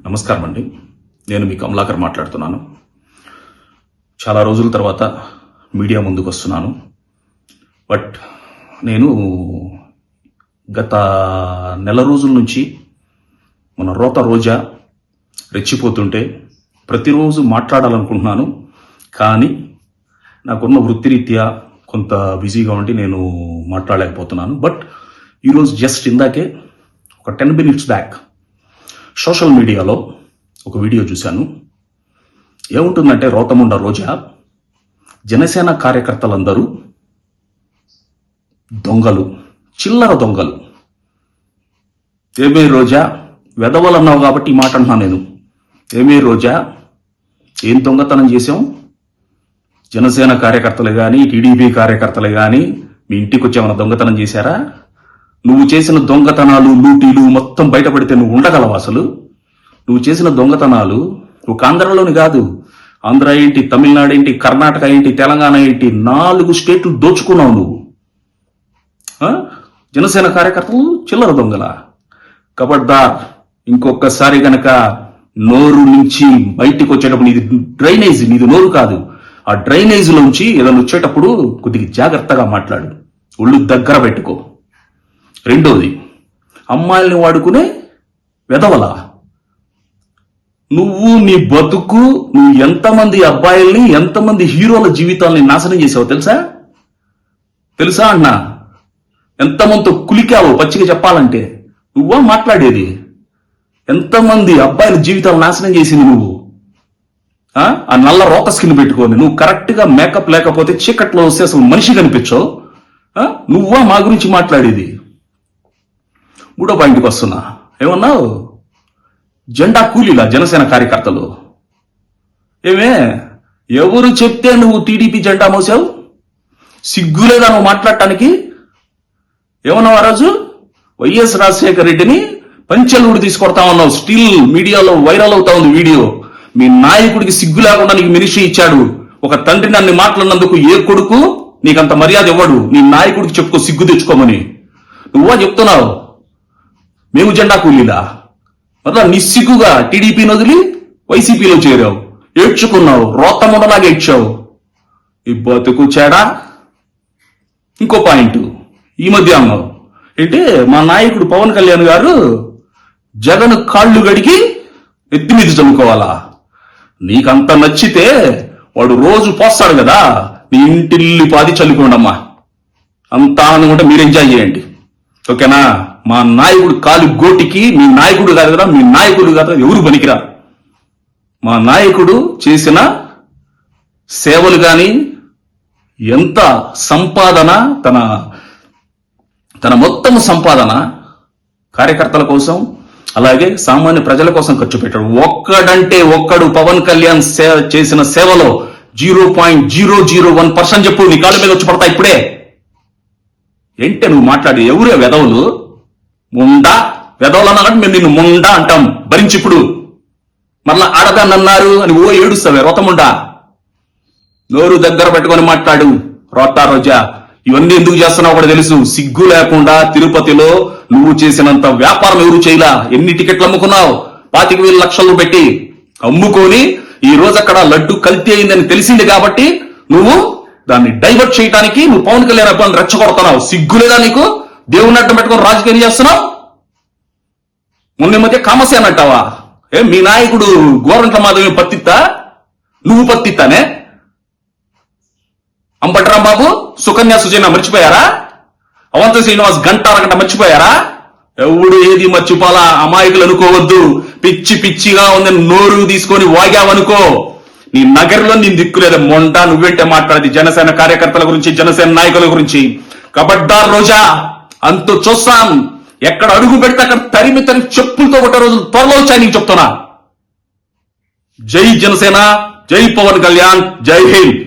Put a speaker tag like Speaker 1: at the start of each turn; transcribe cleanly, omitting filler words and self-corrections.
Speaker 1: నమస్కారం అండి. నేను మీ కమలాకర్ మాట్లాడుతున్నాను. చాలా రోజుల తర్వాత మీడియా ముందుకు వస్తున్నాను. బట్ నేను గత నెల రోజుల నుంచి మన రోజా రెచ్చిపోతుంటే ప్రతిరోజు మాట్లాడాలనుకుంటున్నాను. కానీ నాకున్న వృత్తిరీత్యా కొంత బిజీగా ఉండి నేను మాట్లాడలేకపోతున్నాను. బట్ ఈరోజు జస్ట్ ఇందాకే ఒక 10 minutes బ్యాక్ సోషల్ మీడియాలో ఒక వీడియో చూశాను. ఏముంటుందంటే రోజా జనసేన కార్యకర్తలందరూ దొంగలు, చిల్లర దొంగలు. ఏమే రోజా, వెధవలు అన్నావు కాబట్టి ఈ మాట అంటున్నాను నేను. ఏమే రోజా, ఏం దొంగతనం చేసాం? జనసేన కార్యకర్తలు కానీ టీడీపీ కార్యకర్తలు కానీ మీ ఇంటికి వచ్చి ఏమైనా దొంగతనం చేశారా? నువ్వు చేసిన దొంగతనాలు, లూటీలు మొత్తం బయటపడితే నువ్వు ఉండగలవు? అసలు నువ్వు చేసిన దొంగతనాలు ఒక ఆంధ్రలోని కాదు, ఆంధ్ర ఏంటి, తమిళనాడు ఏంటి, కర్ణాటక ఏంటి, తెలంగాణ ఏంటి, 4 స్టేట్లు దోచుకున్నావు నువ్వు. జనసేన కార్యకర్తలు చిల్లర దొంగల. కబడ్దార్, ఇంకొకసారి గనక నోరు నుంచి బయటికి వచ్చేటప్పుడు నీది డ్రైనేజ్, నీది నోరు కాదు, ఆ డ్రైనేజ్ లోంచి ఏదైనా వచ్చేటప్పుడు కొద్దిగా జాగ్రత్తగా మాట్లాడు, ఒళ్ళు దగ్గర పెట్టుకో. రెండోది, అమ్మాయిల్ని వాడుకునే వెధవల. నువ్వు నీ బతుకు, నువ్వు ఎంతమంది అబ్బాయిల్ని, ఎంతమంది హీరోల జీవితాలని నాశనం చేసావు తెలుసా అన్నా? ఎంతమందితో కులికావు? పచ్చిగా చెప్పాలంటే నువ్వా మాట్లాడేది? ఎంతమంది అబ్బాయిల జీవితాలు నాశనం చేసింది నువ్వు. ఆ నల్ల రోక స్కిన్ పెట్టుకోండి. నువ్వు కరెక్ట్ గా మేకప్ లేకపోతే చీకట్లో వస్తే అసలు మనిషి కనిపించవు. నువ్వా మా గురించి మాట్లాడేది? 3వ పాయింట్కి వస్తున్నా. ఏమన్నావు? జెండా కూలీలా జనసేన కార్యకర్తలు? ఏమే, ఎవరు చెప్తే నువ్వు టీడీపీ జెండా మోసావు? సిగ్గులేదా నువ్వు మాట్లాడటానికి? ఏమన్నావు ఆ రోజు? వైఎస్ రాజశేఖర రెడ్డిని పంచెలూడి తీసుకొడతామన్నావు. స్టిల్ మీడియాలో వైరల్ అవుతా ఉంది వీడియో. మీ నాయకుడికి సిగ్గు లేకుండా నీకు మినిస్ట్రీ ఇచ్చాడు. ఒక తండ్రి నన్ను మాట్లాడినందుకు ఏ కొడుకు నీకంత మర్యాద ఇవ్వడు? నీ నాయకుడికి చెప్పుకో, సిగ్గు తెచ్చుకోమని. నువ్వా చెప్తున్నావు మేము జెండా కూలీలా? మరలా నిస్సిగ్గుగా టీడీపీని వదిలి వైసీపీలో చేరావు, ఏడ్చుకున్నావు, రోతముండలాగా ఏడ్చావు. ఈ బతుకు చేడా. ఇంకో పాయింట్, ఈ మధ్య అన్నావు ఏంటి, మా నాయకుడు పవన్ కళ్యాణ్ గారు జగన్ కాళ్ళు గడిగి ఎత్తి మీద చల్లుకోవాలా? నీకంత నచ్చితే వాడు రోజు పోస్తాడు కదా, నీ ఇంటిల్లి పాది చల్లుకోండమ్మా. అంత ఆనందం ఉంటే మీరు ఎంజాయ్ చేయండి, ఓకేనా? మా నాయకుడు కాలు గోటికి మీ నాయకుడు కాదు కదా, మీ నాయకుడు కాదు, ఎవరు పనికిరా. మా నాయకుడు చేసిన సేవలు కానీ, ఎంత సంపాదన, తన మొత్తం సంపాదన కార్యకర్తల కోసం అలాగే సామాన్య ప్రజల కోసం ఖర్చు పెట్టాడు. ఒక్కడంటే ఒక్కడు పవన్ కళ్యాణ్ చేసిన సేవలో 0.001% చెప్పు. నీ కాళ్ళ మీద వచ్చి పడతా ఇప్పుడే. ఏంటే నువ్వు మాట్లాడి? ఎవరే వెధవులు? ముండా వెధవులు అన్నట్టు మేము నిన్ను ముండా అంటాం. భరించి ఇప్పుడు మరలా ఆడదాన్ని అన్నారు అని ఓ ఏడుస్తావే రోతముండా. నోరు దగ్గర పెట్టుకొని మాట్లాడు రోజా. ఇవన్నీ ఎందుకు చేస్తున్నావు కూడా తెలుసు. సిగ్గు లేకుండా తిరుపతిలో నువ్వు చేసినంత వ్యాపారం ఎవరు చేయలా. ఎన్ని టికెట్లు అమ్ముకున్నావు? 25,000 లక్షలు పెట్టి అమ్ముకొని ఈ రోజు అక్కడ లడ్డు కల్తీ అయిందని తెలిసింది కాబట్టి నువ్వు దాన్ని డైవర్ట్ చేయడానికి నువ్వు పవన్ కళ్యాణ్ అబ్బాయిని రెచ్చగొడుతున్నావు. సిగ్గులేదా నీకు? దేవుని అడ్డం పెట్టుకొని రాజకీయం చేస్తున్నావు. మొన్న మధ్య కామసేన అంటావా? మీ నాయకుడు గోరంట్ల మాధవి పత్తిత్తా, నువ్వు పత్తిత్తానే? అంబట్రాం బాబు, సుకన్య సుజన మర్చిపోయారా? అవంత శ్రీనివాస్ గంట అరగంట మర్చిపోయారా? ఎవడు ఏది మర్చిపోలా. అమాయకులు అనుకోవద్దు. పిచ్చి పిచ్చిగా ఉందని నోరు తీసుకొని వాగావనుకో, నీ నగరంలో నీ దిక్కులేదు. మొండ నువ్వేంటే మాట్లాడేది జనసేన కార్యకర్తల గురించి, జనసేన నాయకుల గురించి. కబడ్దార్ రోజా, అంతు చూస్తాం. ఎక్కడ అడుగు పెడితే అక్కడ తరిమి చెప్పులతో కొట్టే రోజులు త్వరలో వచ్చాయి నీకు చెప్తున్నా. జై జనసేన, జై పవన్ కళ్యాణ్, జై హింద్.